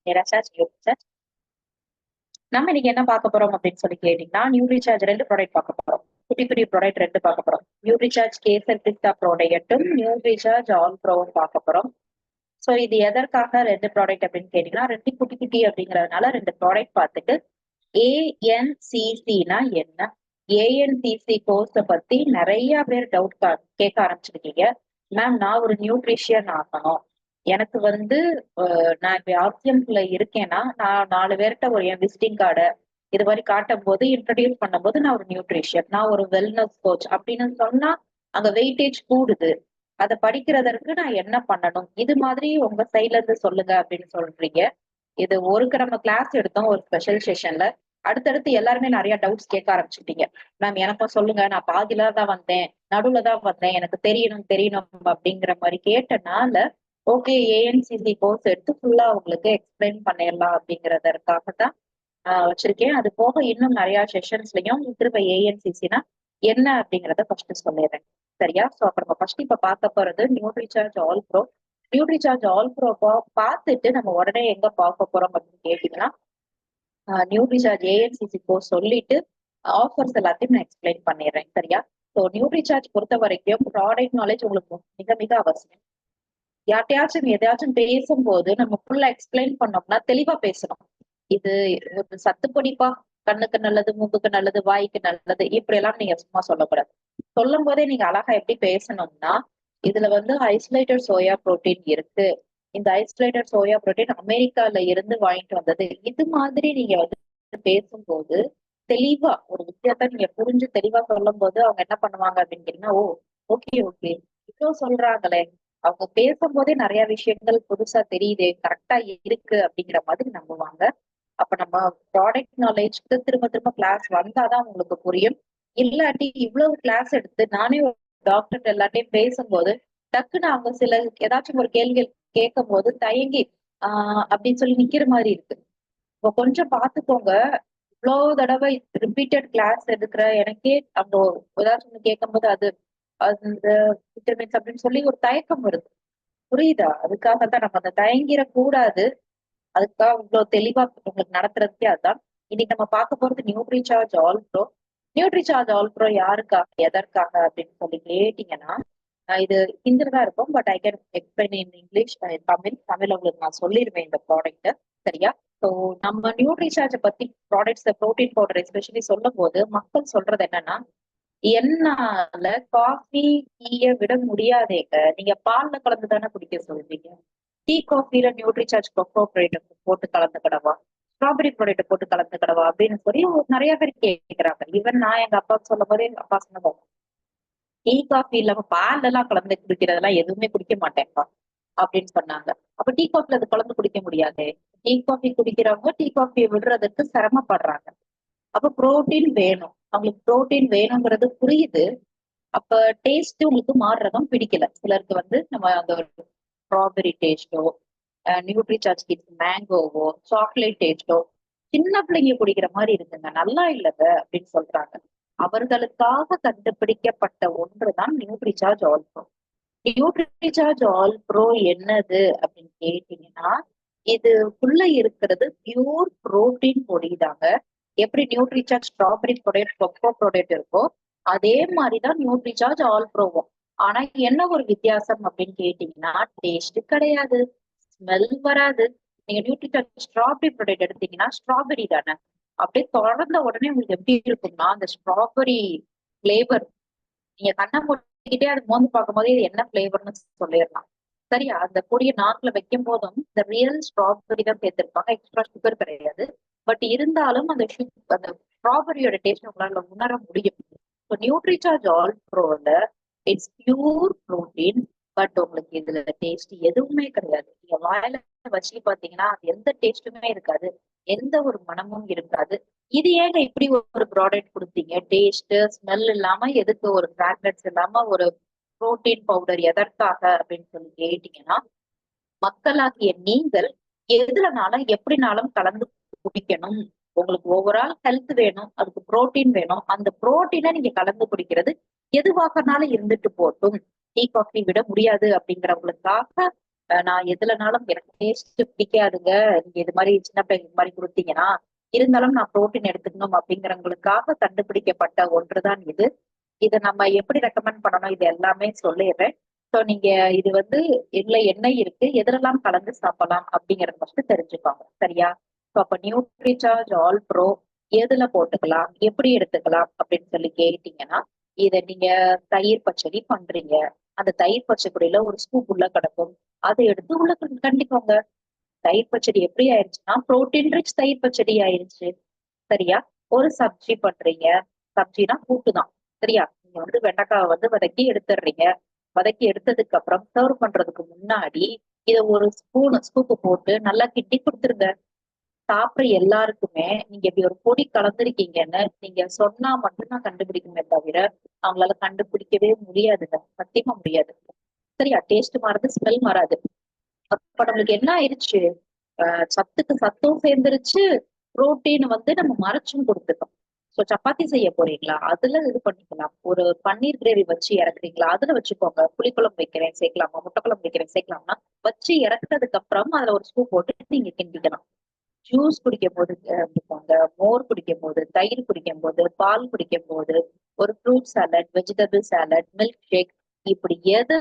நிராசார்ஜ் நியூட்ரிசார்ஜ். நம்ம இன்னைக்கு என்ன பார்க்க போறோம் அப்படின்னு சொல்லி கேட்டீங்கன்னா, நியூட்ரிசார்ஜ் 2 ப்ராடக்ட் பார்க்க போறோம். குட்டி குட்டி ப்ராடக்ட் 2 பார்க்க போறோம். நியூட்ரிசார்ஜ் கேசர் பிஸ்தா ப்ராடக்ட்டும் நியூட்ரிசார்ஜ் ஆல் ப்ரோவும் பார்க்க போறோம். சோ இது எதற்காக 2 ப்ராடக்ட் அப்படின்னு கேட்டீங்கன்னா, 2 குட்டி குட்டி அப்படிங்கறதுனால 2 ப்ராடக்ட் பார்த்துட்டு ANCC-னா என்ன, ANCC கோர்ஸை பத்தி நிறைய பேர் டவுட் கேட்க ஆரம்பிச்சிருக்கீங்க. மேம் நான் ஒரு நியூட்ரிஷியன் ஆகணும், எனக்கு வந்து நான் இப்ப ஆர்சிஎம்ல இருக்கேன்னா நான் 4 பேர்கிட்ட ஒரு என் விசிட்டிங் கார்டை இது மாதிரி காட்டும் போது இன்ட்ரடியூஸ் பண்ணும்போது நான் ஒரு நியூட்ரிஷியன், நான் ஒரு வெல்னஸ் கோச் அப்படின்னு சொன்னா அங்க வெயிட்டேஜ் கூடுது. அதை படிக்கிறதற்கு நான் என்ன பண்ணணும், இது மாதிரி உங்க சைட்ல இருந்து சொல்லுங்க அப்படின்னு சொல்றீங்க. இது நம்ம கிளாஸ் எடுத்தோம் ஒரு ஸ்பெஷல் செஷன்ல. அடுத்தடுத்து எல்லாருமே நிறைய டவுட்ஸ் கேட்க ஆரம்பிச்சுட்டீங்க. மேம் எனக்கும் சொல்லுங்க, நான் பாதியில தான் வந்தேன், நடுவுல தான் வந்தேன், எனக்கு தெரியணும் தெரியணும் அப்படிங்கிற மாதிரி கேட்டனால ஓகே ஏஎன்சிசி கோர்ஸ் எடுத்து ஃபுல்லா உங்களுக்கு எக்ஸ்பிளைன் பண்ணிடலாம் அப்படிங்கறதற்காக தான் வச்சிருக்கேன். அது போக இன்னும் நிறைய செஷன்ஸ்லயும் திரும்ப ஏஎன்சிசினா என்ன அப்படிங்கறத ஃபர்ஸ்ட் சொல்லிடுறேன். சரியா? சோ அப்ப நம்ம ஃபர்ஸ்ட் இப்ப பார்க்க போறது Nutricharge All Pro. Nutricharge All bro பார்த்துட்டு நம்ம உடனே எங்க பார்க்க போறோம் அப்படின்னு கேட்டீங்கன்னா, நியூட்ரிசார்ஜ் ஏஎன்சிசி கோர்ஸ் சொல்லிட்டு ஆஃபர்ஸ் எல்லாத்தையும் நான் எக்ஸ்பிளைன் பண்ணிடுறேன். சரியா? ஸோ நியூட்ரிசார்ஜ் பொறுத்த வரைக்கும் ப்ராடக்ட் நாலேஜ் உங்களுக்கு மிக மிக அவசியம். யார்ட்டையாச்சும் எதையாச்சும் பேசும்போது நம்ம ஃபுல்லா எக்ஸ்பிளைன் பண்ணோம்னா தெளிவா பேசணும். இது ஒரு சத்து பொடிப்பா, கண்ணுக்கு நல்லது, மூக்குக்கு நல்லது, வாய்க்கு நல்லது, இப்படி எல்லாம் நீங்க சும்மா சொல்லக்கூடாது. சொல்லும் போதே நீங்க அழகா எப்படி பேசணும்னா, இதுல வந்து ஐசோலேட்டட் சோயா புரோட்டீன் இருக்கு, இந்த ஐசோலேட்டட் சோயா புரோட்டீன் அமெரிக்கால இருந்து வாங்கிட்டு வந்தது, இது மாதிரி நீங்க வந்து பேசும்போது தெளிவா ஒரு விஷயத்த நீங்க புரிஞ்சு தெளிவா சொல்லும் போது அவங்க என்ன பண்ணுவாங்க அப்படின்னு கேட்டீங்கன்னா, ஓ ஓகே ஓகே இவ்வளவு சொல்றாங்களே, அவங்க பேசும்போதே நிறைய விஷயங்கள் புதுசா தெரியுது, கரெக்டா இருக்கு அப்படிங்கிற மாதிரி நம்புவாங்க. அப்ப நம்ம ப்ராடக்ட் நாலேஜ்க்கு திரும்ப திரும்ப கிளாஸ் வந்தாதான் உங்களுக்கு புரியும். இல்லாட்டி இவ்வளவு கிளாஸ் எடுத்து நானே ஒரு டாக்டர் எல்லாத்தையும் பேசும்போது டக்குன்னு அவங்க சில ஏதாச்சும் ஒரு கேள்விகள் கேட்கும் போது தயங்கி அப்படின்னு சொல்லி நிக்கிற மாதிரி இருக்கு. இப்ப கொஞ்சம் பாத்துக்கோங்க. இவ்வளவு தடவை ரிப்பீட்டட் கிளாஸ் எடுக்கிற எனக்கே அந்த ஏதாச்சும் கேட்கும் போது அது அந்த விட்டமின்ஸ் அப்படின்னு சொல்லி ஒரு தயக்கம் வருது. புரியுதா? அதுக்காகத்தான் நம்ம அந்த தயங்கிட கூடாது. அதுக்காக இவ்வளவு தெளிவா உங்களுக்கு நடத்துறதுக்கே அதுதான். இன்னைக்கு நம்ம பார்க்க போறது Nutricharge All Pro. Nutricharge All bro யாருக்காக எதற்காக அப்படின்னு சொல்லி கேட்டீங்கன்னா, இது ஹிந்தில தான் இருக்கும், but I can explain in English, Tamil உங்களுக்கு நான் சொல்லிடுவேன் இந்த ப்ராடக்ட். சரியா? ஸோ நம்ம நியூட்ரிசார்ஜை பத்தி ப்ராடக்ட்ஸ் ப்ரோட்டீன் பவுடர் எஸ்பெஷலி சொல்லும் போது மக்கள் சொல்றது என்னன்னா, என்னால காஃபி டீய விட முடியாதேங்க, நீங்க பால்ல கலந்து தானே குடிக்க சொல்றீங்க, டீ காஃபில நியூட்ரிசார்ஜ் கொக்கோ ப்ராடக்ட் போட்டு கலந்துக்கிடவா, ஸ்ட்ராபெரி ப்ராடக்ட் போட்டு கலந்துக்கிடவா அப்படின்னு சொல்லி நிறைய பேர் கேட்கிறாங்க. ஈவன் நான் எங்க அப்பா சொல்லும் போதே எங்க அப்பா சொன்னது, டீ காஃபி இல்லாம பால் எல்லாம் கலந்து குடிக்கிறதெல்லாம் எதுவுமே குடிக்க மாட்டேன்ப்பா அப்படின்னு சொன்னாங்க. அப்ப டீ காஃபில அது கலந்து குடிக்க முடியாது. டீ காஃபி குடிக்கிறவங்க டீ காஃபியை விடுறதுக்கு சிரமப்படுறாங்க. அப்ப புரோட்டீன் வேணும், அவங்களுக்கு புரோட்டீன் வேணுங்கிறது புரியுது. அப்ப டேஸ்ட் உங்களுக்கு மாறுறதும் பிடிக்கல சிலருக்கு. வந்து நம்ம அந்த ஸ்ட்ராபெரி டேஸ்டோ, நியூட்ரிசார்ஜ் கிட்ஸ் மேங்கோவோ, சாக்லேட் டேஸ்டோ சின்ன பிள்ளைங்க குடிக்கிற மாதிரி இருக்குங்க, நல்லா இல்லங்க அப்படின்னு சொல்றாங்க. அவர்களுக்காக கண்டுபிடிக்கப்பட்ட ஒன்றுதான் Nutricharge All Pro. Nutricharge All Pro என்னது அப்படின்னு கேட்டீங்கன்னா, இதுக்குள்ள இருக்கிறது பியூர் புரோட்டீன் பொடிதாங்க. எப்படி Nutricharge strawberry product, cocoa product இருக்கோ அதே மாதிரிதான் நியூட்ரிசார்ஜ் ஆல் ப்ரோவும். ஆனா என்ன ஒரு வித்தியாசம் அப்படின்னு கேட்டீங்கன்னா, டேஸ்ட் கிடையாது, ஸ்மெல் வராது. நீங்க நியூட்ரிசார்ஜ் ஸ்ட்ராபெரி ப்ராடக்ட் எடுத்தீங்கன்னா ஸ்ட்ராபெரி தானே, அப்படியே தொடர்ந்த உடனே உங்களுக்கு எப்படி இருக்கும்னா அந்த ஸ்ட்ராபெரி பிளேவர் நீங்க கண்ணை மூடிக்கிட்டே அது மோந்து பார்க்கும் போதே இது என்ன பிளேவர்னு சொல்லிடலாம். சரியா? அந்த பொடியை நாக்குல வைக்கும் போதும் இந்த ரியல் ஸ்ட்ராபெரி தான் சேர்த்திருப்பாங்க, எக்ஸ்ட்ரா சுகர் கிடையாது. பட் இருந்தாலும் அந்த அந்த ஸ்ட்ராபெரியோட டேஸ்ட் உங்களால உணர முடியும். இப்போ நியூட்ரிசார்ஜ் ஆல் ப்ரோல இட்ஸ் பியூர் புரோட்டீன், பட் உங்களுக்கு இதுல டேஸ்ட் எதுவுமே கிடையாது. நீங்க வாயில வச்சு பாத்தீங்கன்னா அது எந்த டேஸ்ட்டுமே இருக்காது, எந்த ஒரு மனமும் இருக்காது. இது ஏங்க இப்படி ஒரு ப்ராடக்ட் கொடுத்தீங்க, டேஸ்ட் ஸ்மெல் இல்லாம எதுக்கு, ஒரு ஃபிராக்ரன்ஸ் இல்லாம ஒரு புரோட்டீன் பவுடர் எதற்காக அப்படின்னு சொல்லி கேட்டீங்கன்னா, மக்களாகிய நீங்கள் எதுலனாலும் எப்படினாலும் கலந்து குடிக்கணும். உங்களுக்கு ஓவரால் ஹெல்த் வேணும், அதுக்கு புரோட்டீன் வேணும், அந்த புரோட்டீனை நீங்க கலந்து குடிக்கிறது எதுவாகனாலும் இருந்துட்டு போட்டும், டீ காஃபி விட முடியாது அப்படிங்கிறவங்களுக்காக நான் எதுலனாலும் எனக்கு டேஸ்ட் பிடிக்காதுங்க, நீங்க இது மாதிரி சின்ன பிள்ளைங்க இது மாதிரி கொடுத்தீங்கன்னா இருந்தாலும் நான் புரோட்டீன் எடுத்துக்கணும் அப்படிங்கிறவங்களுக்காக கண்டுபிடிக்கப்பட்ட ஒன்றுதான் இது. இதை நம்ம எப்படி ரெக்கமெண்ட் பண்ணணும் இது எல்லாமே சொல்லிடுறேன். ஸோ நீங்க இது வந்து இதுல என்ன இருக்கு, எதுலெல்லாம் கலந்து சாப்பிடலாம் அப்படிங்கறத ஃபர்ஸ்ட் தெரிஞ்சுப்பாங்க. சரியா? ஸோ அப்ப நியூட்ரிசார்ஜ் ஆல் ப்ரோ எதுல போட்டுக்கலாம், எப்படி எடுத்துக்கலாம் அப்படின்னு சொல்லி கேட்டீங்கன்னா, இதை நீங்க தயிர் பச்சடி பண்றீங்க, அந்த தயிர் பச்சடியில ஒரு ஸ்கூப் உள்ள கிடக்கும், அதை எடுத்து உள்ள கண்டிப்பாங்க. தயிர் பச்சடி எப்படி ஆயிடுச்சுன்னா புரோட்டீன் ரிச் தயிர் பச்சடி ஆயிடுச்சு. சரியா? ஒரு சப்ஜி பண்றீங்க, சப்ஜினா கூட்டு தான். சரியா? நீங்க வந்து வெண்டைக்காவை வந்து வதக்கி எடுத்துடுறீங்க, வதக்கி எடுத்ததுக்கு அப்புறம் சர்வ் பண்றதுக்கு முன்னாடி இத ஒரு ஸ்கூப்பு போட்டு நல்லா கிண்டி கொடுத்துருங்க. சாப்பிட்ற எல்லாருக்குமே நீங்க இப்படி ஒரு பொடி கலந்துருக்கீங்கன்னு நீங்க சொன்னா மட்டும்தான் கண்டுபிடிக்குமே தவிர அவங்களால கண்டுபிடிக்கவே முடியாதுங்க, சத்தியமா முடியாது. சரியா? டேஸ்ட் மாறாது, ஸ்மெல் மாறாது. அப்ப நம்மளுக்கு என்ன ஆயிடுச்சு, சத்துக்கு சத்தும் சேர்ந்துருச்சு, புரோட்டீன் வந்து நம்ம மறைச்சும் கொடுத்துட்டோம். சோ சப்பாத்தி செய்ய போறீங்களா, அதுல இது பண்ணிக்கலாம். ஒரு பன்னீர் கிரேவி வச்சு இறக்குறீங்களா, அதுல வச்சுக்கோங்க. புளிக்குழம்பு வைக்கிறேன் சேர்க்கலாமா, முட்டைக்குழம்பு வைக்கிறேன் சேர்க்கலாம்னா வச்சு இறக்குனதுக்கு அப்புறம் அதுல ஒரு ஸ்கூப் போட்டு நீங்க கிண்டிக்கலாம். ஜூஸ் குடிக்கும் போது எடுத்துக்கோங்க, மோர் குடிக்கும் போது, தயிர் குடிக்கும் போது, பால் குடிக்கும் போது, ஒரு fruit salad, vegetable salad, milk shake, இப்படி எது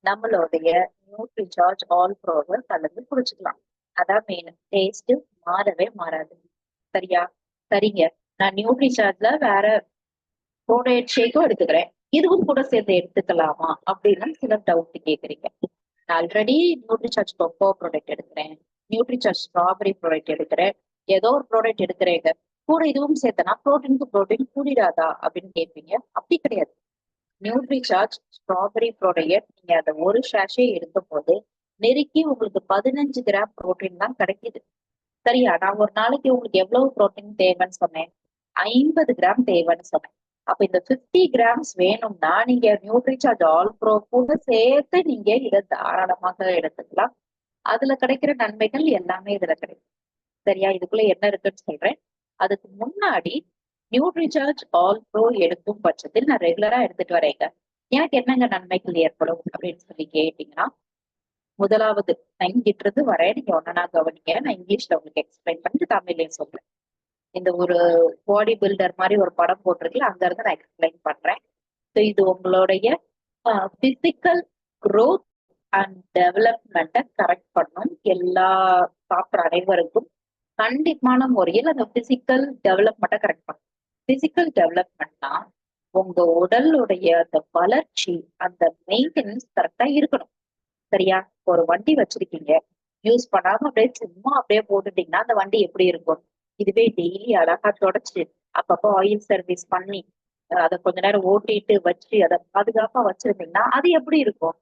நம்மளுடைய நியூட்ரிசார்ஜ் ஆல் ப்ரோவர் கலந்து குடிச்சுக்கலாம். அதான் மெயின். டேஸ்ட் மாறவே மாறாது. சரியா? சரிங்க. நான் நியூட்ரிசார்ஜ்ல வேற ப்ரோடேட் ஷேக்கும் எடுத்துக்கிறேன், இதுவும் கூட சேர்ந்து எடுத்துக்கலாமா அப்படின்னு சில டவுட் கேக்குறீங்க. நான் ஆல்ரெடி நியூட்ரிசார்ஜ் கொக்கோ ப்ராடக்ட் எடுக்கிறேன், நியூட்ரிசார்ஜ் ஸ்ட்ராபெரி ப்ராடக்ட் எடுக்கிறேன், ஏதோ ஒரு ப்ராடக்ட் எடுக்கிறேங்க, கூட இதுவும் சேர்த்தனா ப்ரோட்டீனுக்கு ப்ரோட்டீன் கூடிடாதா அப்படின்னு கேட்பீங்க. அப்படி கிடையாது. நியூட்ரிசார்ஜ் ஸ்ட்ராபெரி ப்ராடக்ட் நீங்க அந்த ஒரு ஷாஷே எடுக்கும் போது நெருக்கி உங்களுக்கு 15 கிராம் புரோட்டீன் தான் கிடைக்குது. சரியா? நான் ஒரு நாளைக்கு உங்களுக்கு எவ்வளவு புரோட்டீன் தேவைன்னு சொன்னேன், 50 கிராம் தேவைன்னு சொன்னேன். அப்ப இந்த 50 கிராம்ஸ் வேணும்னா நீங்க நியூட்ரிசார்ஜ் ஆல் ப்ரோ கூட சேர்த்து நீங்க இதை தாராளமாக எடுத்துக்கலாம். அதுல கிடைக்கிற நன்மைகள் எல்லாமே இதுல கிடைக்கும். சரியா? இதுக்குள்ள என்ன இருக்குன்னு சொல்றேன். அதுக்கு முன்னாடி நியூட்ரிசார்ஜ் ஆல் ப்ரோ எடுக்கும் பட்சத்தில் நான் ரெகுலரா எடுத்துட்டு வரேங்க, எனக்கு என்னங்க நன்மைகள் ஏற்படும் அப்படின்னு சொல்லி கேட்டீங்கன்னா, முதலாவது நான் இங்கிட்டு இருந்து வரேன், நீங்க ஒன்னா கவனிங்க. நான் இங்கிலீஷ்ல உங்களுக்கு எக்ஸ்பிளைன் பண்ணிட்டு தமிழ்லயும் சொல்றேன். இந்த ஒரு பாடி பில்டர் மாதிரி ஒரு படம் போட்டிருக்கல, அங்க இருந்து நான் எக்ஸ்பிளைன் பண்றேன். இது உங்களுடைய பிசிக்கல் growth அண்ட் டெவலப்மெண்ட்டை கரெக்ட் பண்ணும். எல்லா சாப்பிட்ற அனைவருக்கும் கண்டிப்பான முறையில் அந்த பிசிக்கல் டெவலப்மெண்ட்டை கரெக்ட் பண்ணும். பிசிக்கல் டெவலப்மெண்ட்னா உங்க உடலுடைய அந்த வளர்ச்சி, அந்த மெயின்டெனன்ஸ் கரெக்டா இருக்கணும். சரியா? ஒரு வண்டி வச்சிருக்கீங்க, யூஸ் பண்ணாம அப்படியே சும்மா அப்படியே போட்டுட்டீங்கன்னா அந்த வண்டி எப்படி இருக்கும்? இதுவே டெய்லி அழகா தொடச்சு அப்பப்போ ஆயில் சர்வீஸ் பண்ணி அதை கொஞ்ச நேரம் ஓட்டிட்டு வச்சு அதை பாதுகாப்பா வச்சிருந்தீங்கன்னா அது எப்படி இருக்கும்?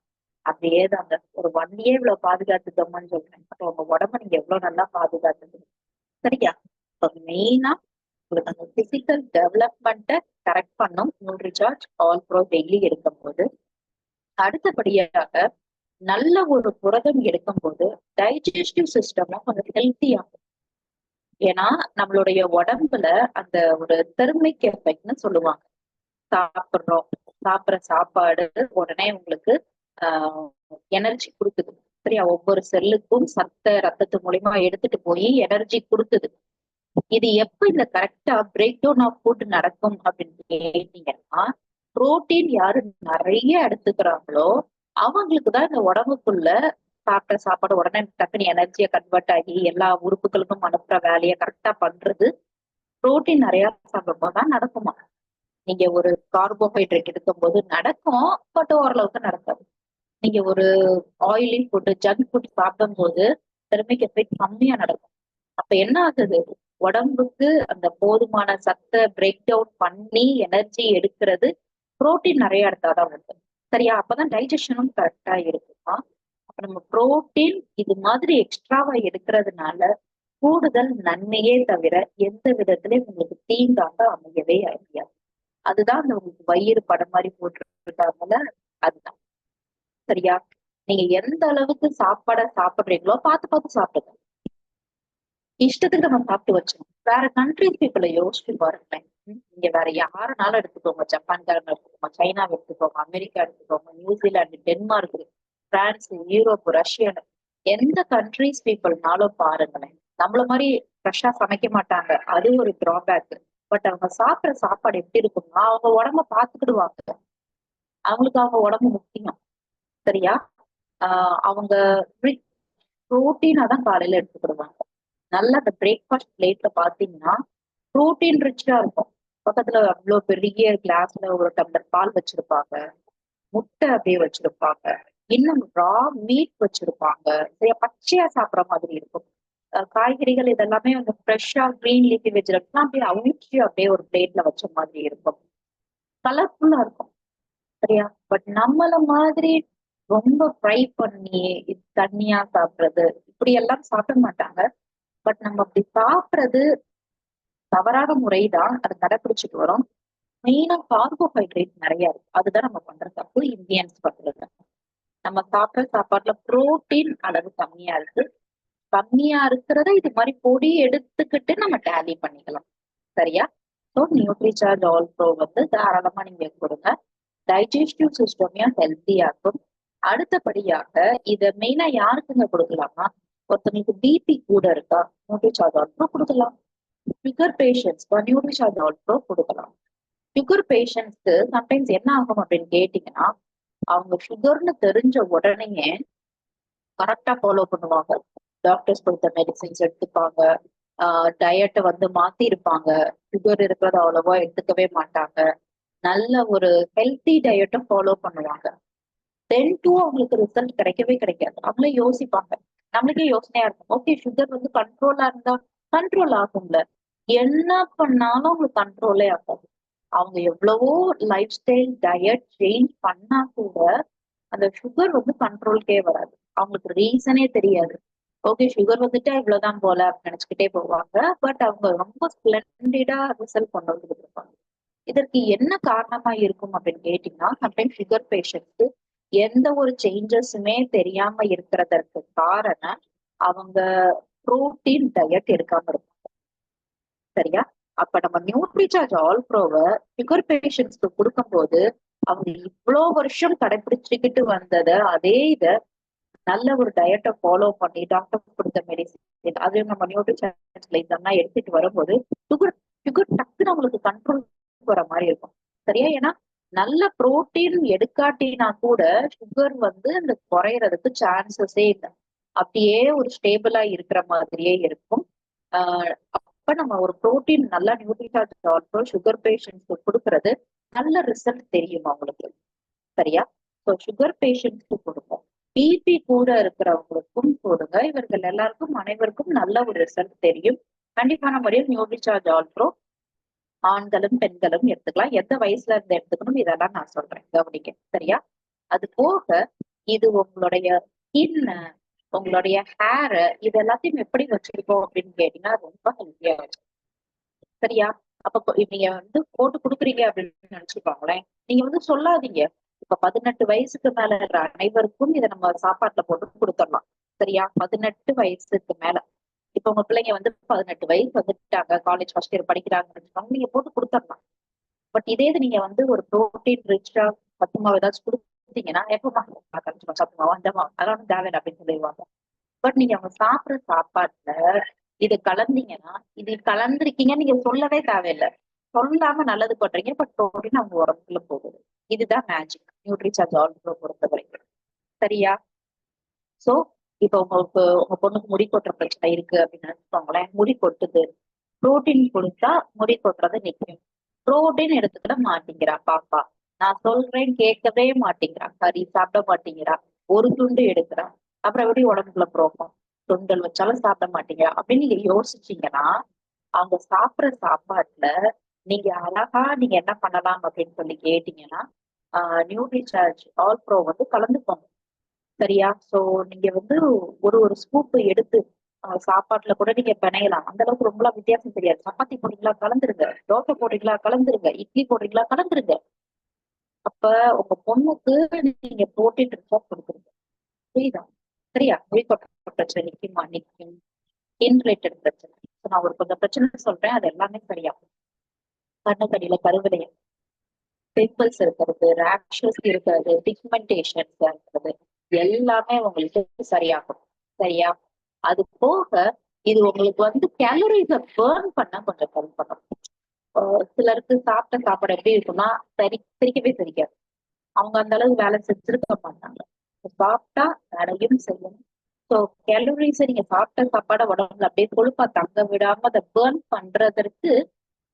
அப்படியே தாங்க. ஒரு வண்டியே இவ்வளவு பாதுகாத்துக்கோங்கன்னு சொல்றேன், அப்போ உங்க உடம்ப நீங்க எவ்வளவு நல்லா பாதுகாத்துக்கணும். சரியா? இப்போ மெயினா உங்களுக்கு அந்த பிசிக்கல் டெவலப்மெண்ட்டை கரெக்ட் பண்ணும் நியூட்ரிசார்ஜ் ஆல் ப்ரோ டெய்லி எடுக்கும் போது. அடுத்தபடியாக நல்ல ஒரு புரதம் எடுக்கும் போது டைஜஸ்டிவ் சிஸ்டமும் கொஞ்சம் ஹெல்த்தி ஆகும். ஏன்னா நம்மளுடைய உடம்புல அந்த ஒரு தெர்மிக் எஃபெக்ட்னு சொல்லுவாங்க. சாப்பிடுறோம், சாப்பிடுற சாப்பாடு உடனே உங்களுக்கு எனர்ஜி கொடுக்குது. சரியா? ஒவ்வொரு செல்லுக்கும் சத்த ரத்தத்து மூலியமா எடுத்துட்டு போய் எனர்ஜி கொடுக்குது. இது எப்ப இந்த கரெக்டா பிரேக் டவுன் ஆஃப் ஃபுட் நடக்கும் அப்படின்னு கேட்டீங்கன்னா, புரோட்டீன் யாரு நிறைய எடுத்துக்கிறாங்களோ அவங்களுக்குதான் இந்த உடம்புக்குள்ள சாப்பிட்ட சாப்பாடு உடனே டக்குனு எனர்ஜியா கன்வெர்ட் ஆகி எல்லா உறுப்புகளுக்கும் அனுப்புற வேலையை கரெக்டா பண்றது புரோட்டீன் நிறைய சாப்பிடும்போதுதான் நடக்குமா. நீங்க ஒரு கார்போஹைட்ரேட் எடுக்கும் போது நடக்கும், பட் ஓரளவுக்கு நடக்காது. நீங்க ஒரு ஆயிலி ஃபுட், ஜங்க் ஃபுட் சாப்பிடும் போது தெர்மிக் எஃபெக்ட் கம்மியா நடக்கும். அப்ப என்ன ஆகுது, உடம்புக்கு அந்த போதுமான சத்தை பிரேக் டவுன் பண்ணி எனர்ஜி எடுக்கிறது புரோட்டீன் நிறைய எடுத்தாதான் உண்டு. சரியா? அப்பதான் டைஜஷனும் கரெக்டா இருக்குமா. அப்ப நம்ம புரோட்டீன் இது மாதிரி எக்ஸ்ட்ராவா எடுக்கிறதுனால கூடுதல் நன்மையே தவிர எந்த விதத்திலயும் உங்களுக்கு தீங்காக அமையவே அமையாது. அதுதான் அந்த உங்களுக்கு வயிறு படம் மாதிரி போட்டுருக்காங்கல்ல, அதுதான். சரியா? நீங்க எந்த அளவுக்கு சாப்பாடை சாப்பிடுறீங்களோ பார்த்து பார்த்து சாப்பிடுங்க. இஷ்டத்துக்கு நம்ம சாப்பிட்டு வச்சோம். வேற கண்ட்ரிஸ் பீப்புளை யோசிச்சு பாருங்களேன். இங்க வேற யாருனாலும் எடுத்துக்கோங்க, ஜப்பான்காரங்க எடுத்துக்கோங்க, சைனா எடுத்துக்கோங்க, அமெரிக்கா எடுத்துக்கோங்க, நியூசிலாந்து, டென்மார்க், பிரான்ஸ், யூரோப், ரஷ்யான்னு எந்த கண்ட்ரிஸ் பீப்புள்னாலும் பாருங்களேன். நம்மள மாதிரி ஃப்ரெஷ்ஷா சமைக்க மாட்டாங்க. அது ஒரு டிராபேக். பட் அவங்க சாப்பிடுற சாப்பாடு எப்படி இருக்கும்னா, அவங்க உடம்ப பாத்துக்கிடுவாங்க. அவங்களுக்கு அவங்க உடம்பு முக்கியம். சரியா? அவங்க புரோட்டீனா தான் காலையில எடுத்துக்கிடுவாங்க. நல்லா அந்த பிரேக்ஃபாஸ்ட் பிளேட்ல பாத்தீங்கன்னா புரோட்டீன் ரிச்சா இருக்கும். பக்கத்துல அவ்வளவு பெரிய கிளாஸ்ல ஒரு டம்ளர் பால் வச்சிருப்பாங்க, முட்டை அப்படியே வச்சிருப்பாங்க, இன்னும் ரா மீட் வச்சிருப்பாங்க. சரியா பச்சையா சாப்பிடுற மாதிரி இருக்கும். காய்கறிகள் இதெல்லாமே வந்து ஃப்ரெஷ்ஷா கிரீன் லீஃபி வெஜிடபிள்ஸ்லாம் அப்படியே அவிச்சு அப்படியே ஒரு பிளேட்ல வச்ச மாதிரி இருக்கும். கலர்ஃபுல்லா இருக்கும். சரியா? பட் நம்மள மாதிரி ரொம்ப ஃப்ரை பண்ணி தண்ணியா சாப்பிடுறது இப்படி எல்லாம் சாப்பிட மாட்டாங்க. பட் நம்ம அப்படி சாப்பிடுறது தவறான முறைதான். அதை கடைபிடிச்சிட்டு வரோம். மெயினா கார்போஹைட்ரேட் நிறைய இருக்கு. அதுதான் நம்ம பண்ற தப்பு இந்தியன்ஸ் பண்றது. நம்ம சாப்பிடுற சாப்பாட்டுல புரோட்டீன் அளவு கம்மியா இருக்கு. கம்மியா இருக்கிறத இது மாதிரி பொடி எடுத்துக்கிட்டு நம்ம டேலி பண்ணிக்கலாம். சரியா? ஸோ நியூட்ரிசார்ஜ் ஆல் ப்ரோ வந்து தாராளமா நீங்க கொடுங்க. டைஜஸ்டிவ் சிஸ்டமையும் ஹெல்த்தியா இருக்கும். அடுத்தபடியாக இத மெயினா யாருக்குங்க கொடுக்கலாமா? ஒருத்தவங்களுக்கு பிபி கூட இருக்கா, நியூட்ரிசார்ஜ் ஆல் ப்ரோ கொடுக்கலாம். Sugar patients Nutricharge All bro கொடுக்கலாம். சுகர் பேஷண்ட்ஸ்க்கு சம்டைம்ஸ் என்ன ஆகும் அப்படின்னு கேட்டீங்கன்னா, அவங்க சுகர்னு தெரிஞ்ச உடனே கரெக்டா ஃபாலோ பண்ணுவாங்க. டாக்டர்ஸ் கொடுத்த மெடிசின்ஸ் எடுத்துப்பாங்க. டயட்டை வந்து மாத்தி இருப்பாங்க. சுகர் இருக்கிறத அவ்வளவா எடுத்துக்கவே மாட்டாங்க. நல்ல ஒரு ஹெல்த்தி டயட்டும் ஃபாலோ பண்ணுவாங்க. தென் டூ அவங்களுக்கு ரிசல்ட் கிடைக்கவே கிடைக்காது. அவங்களே யோசிப்பாங்க. நம்மளுக்கே யோசனையா இருக்கும். ஓகே சுகர் வந்து கண்ட்ரோலா இருந்தா கண்ட்ரோல் ஆகும்ல. என்ன பண்ணாலும் அவங்களுக்கு கண்ட்ரோலே ஆகாது. அவங்க எவ்வளவோ லைஃப் ஸ்டைல் டயட் சேஞ்ச் பண்ணா கூட அந்த சுகர் வந்து கண்ட்ரோல்கே வராது. அவங்களுக்கு ரீசனே தெரியாது. ஓகே சுகர் வந்துட்டா இவ்வளவுதான் போல அப்படின்னு நினைச்சுக்கிட்டே போவாங்க. பட் அவங்க ரொம்ப ஸ்பிளண்டிடா ரிசல்ட் கொண்டு வந்து இருப்பாங்க. இதற்கு என்ன காரணமா இருக்கும் அப்படின்னு கேட்டீங்கன்னா, சம்டைம் சுகர் பேஷண்ட்க்கு எந்த ஒரு சேஞ்சஸுமே தெரியாம இருக்கிறதற்கு காரணம் அவங்க புரோட்டீன் டயட் எடுக்காம இருக்கும். சரியா? அப்ப நம்ம நியூட்ரிசார்ஜ் ஆல் ப்ரோவை சுகர் பேஷண்ட்ஸ்க்கு கொடுக்கும் போது அவங்க இவ்வளவு வருஷம் கடைபிடிச்சுக்கிட்டு வந்தத அதே இத நல்ல ஒரு டயட்டை ஃபாலோ பண்ணி டாக்டர் கொடுத்த மெடிசின் அது நம்ம நியூட்ரிஷன்ஸ்ல இதெல்லாம் எடுத்துட்டு வரும்போது சுகர் சுகர் டக்குன்னு அவங்களுக்கு கண்ட்ரோல் வர மாதிரி இருக்கும். சரியா? ஏன்னா நல்ல புரோட்டீன் எடுக்காட்டினா கூட சுகர் வந்து அந்த குறையறதுக்கு சான்சஸே இல்லை. அப்படியே ஒரு ஸ்டேபிளா இருக்கிற மாதிரியே இருக்கும். ஆஹ் அப்ப நம்ம ஒரு புரோட்டீன் நல்லா நியூட்ரிஷன் சுகர் பேஷண்ட்ஸ்க்கு கொடுக்கறது நல்ல ரிசல்ட் தெரியும் அவங்களுக்கு. சரியா? ஸோ சுகர் பேஷண்ட்ஸ்க்கு கொடுப்போம். பிபி கூட இருக்கிறவங்களுக்கும் கொடுங்க. இவர்கள் எல்லாருக்கும் அனைவருக்கும் நல்ல ஒரு ரிசல்ட் தெரியும். கண்டிப்பான முறையில் நியூட்ரிசார்ஜ் ஆல்ட்ரோ ஆண்களும் பெண்களும் எடுத்துக்கலாம். எந்த வயசுல இருந்து எடுத்துக்கணும் இதெல்லாம் நான் சொல்றேன், கவனிக்க. சரியா? அது போக இது உங்களுடைய ஸ்கின், உங்களுடைய ஹேர் இது எல்லாத்தையும் எப்படி வச்சிருக்கோம் அப்படின்னு கேட்டீங்கன்னா ரொம்ப ஹெல்த்தியா வச்சு. சரியா? அப்ப நீங்க வந்து போட்டு கொடுக்குறீங்க அப்படின்னு நினைச்சுக்கோங்களேன். நீங்க வந்து சொல்லாதீங்க. இப்ப 18 வயசுக்கு மேல இருக்கிற அனைவருக்கும் இதை நம்ம சாப்பாட்டுல போட்டு கொடுத்துடலாம். சரியா? 18 வயசுக்கு மேல இப்ப உங்க பிள்ளைங்க வந்து 18 வயசு வந்துட்டாங்க, காலேஜ் ஃபர்ஸ்ட் இயர் படிக்கிறாங்கன்னு நீங்க போட்டு கொடுத்துடலாம். பட் இதே இது நீங்க வந்து ஒரு ப்ரோட்டீன் ரிச்சா சத்துமாவு ஏதாச்சும் கொடுத்தீங்கன்னா எப்பமா சத்துமாவா அந்தமா அதெல்லாம் தேவையில்லை அப்படின்னு சொல்லிடுவாங்க. பட் நீங்க அவங்க சாப்பிடுற சாப்பாட்டுல இது கலந்தீங்கன்னா இது கலந்துருக்கீங்கன்னு நீங்க சொல்லவே தேவையில்லை. சொல்லாம நல்லது பண்றீங்க. பட் ப்ரோட்டீன் அவங்க உடம்புக்குள்ள போகுது. இதுதான் மேஜிக் நியூட்ரிசார்ஜ் ஆல்ட்ரோ பொறுத்த வரைக்கும். சரியா? சோ இப்ப உங்களுக்கு உங்க பொண்ணுக்கு முடி கொட்டுற பிரச்சனை இருக்கு அப்படின்னு நினைச்சுக்கோங்களேன். முடி கொட்டுது, புரோட்டீன் கொடுத்தா முடி கொட்டுறது நிக்கும். புரோட்டீன் எடுத்துக்கிட மாட்டேங்கிறா பாப்பா. நான் சொல்றேன் கேட்கவே மாட்டேங்கிறா. கறி சாப்பிட மாட்டேங்கிறா. ஒரு துண்டு எடுக்கிறா. அப்புறம் எப்படி உடம்புக்குள்ள புரோப்பம்? துண்டல் வச்சாலும் சாப்பிட மாட்டேங்கிறா அப்படின்னு நீங்க யோசிச்சீங்கன்னா அவங்க சாப்பிடுற சாப்பாட்டுல நீங்க அழகா நீங்க என்ன பண்ணலாம் அப்படின்னு சொல்லி கேட்டீங்கன்னா நியூட்ரிசார்ஜ் ஆல் ப்ரோ வந்து கலந்துக்கோங்க. சரியா? சோ நீங்க வந்து ஒரு ஒரு ஸ்கூப் எடுத்து சாப்பாட்டுல கூட நீங்க பிணையலாம். அந்த அளவுக்கு ரொம்ப வித்தியாசம் தெரியாது. சப்பாத்தி போடுறீங்களா கலந்துருங்க, தோசை போடுறீங்களா கலந்துருங்க, இட்லி போடுறீங்களா கலந்துருங்க. அப்ப உங்க பொண்ணுக்கு நீங்க புரோட்டீன் ரிச்சா கொடுக்குறீங்க. புரியுதா? சரியா? மொழி கொட்ட பிரச்சனை நிக்குமா? நிக்கும். ஸ்கின் ரிலேட்டட் பிரச்சனை. நான் ஒரு கொஞ்சம் பிரச்சனை சொல்றேன், அது எல்லாமே சரியாகும். கண்ணுக்கடியில கருவிலையம், பிம்பிள்ஸ் இருக்கிறது, ரேஷஸ் இருக்கிறது, பிக்மெண்டேஷன்ஸ் இருக்கிறது, எல்லாமே உங்களுக்கு சரியாகும். சரியா? அது போக இது உங்களுக்கு வந்து கேலரிஸ பேர்ன் பண்ண கொஞ்சம் ஹெல்ப் பண்ணும். சிலருக்கு சாப்பிட்ட சாப்பாடு எப்படி இருக்கும்னா செரிக்கவே செரிக்காது. அவங்க அந்த அளவு வேலை செஞ்சிருக்க மாட்டாங்க. சாப்பிட்டா வேலையும் செய்யணும். ஸோ கேலரிஸை நீங்க சாப்பிட்ட சாப்பாட உடம்புல அப்படியே கொழுப்பா தங்க விடாம அதை பேர்ன் பண்றதற்கு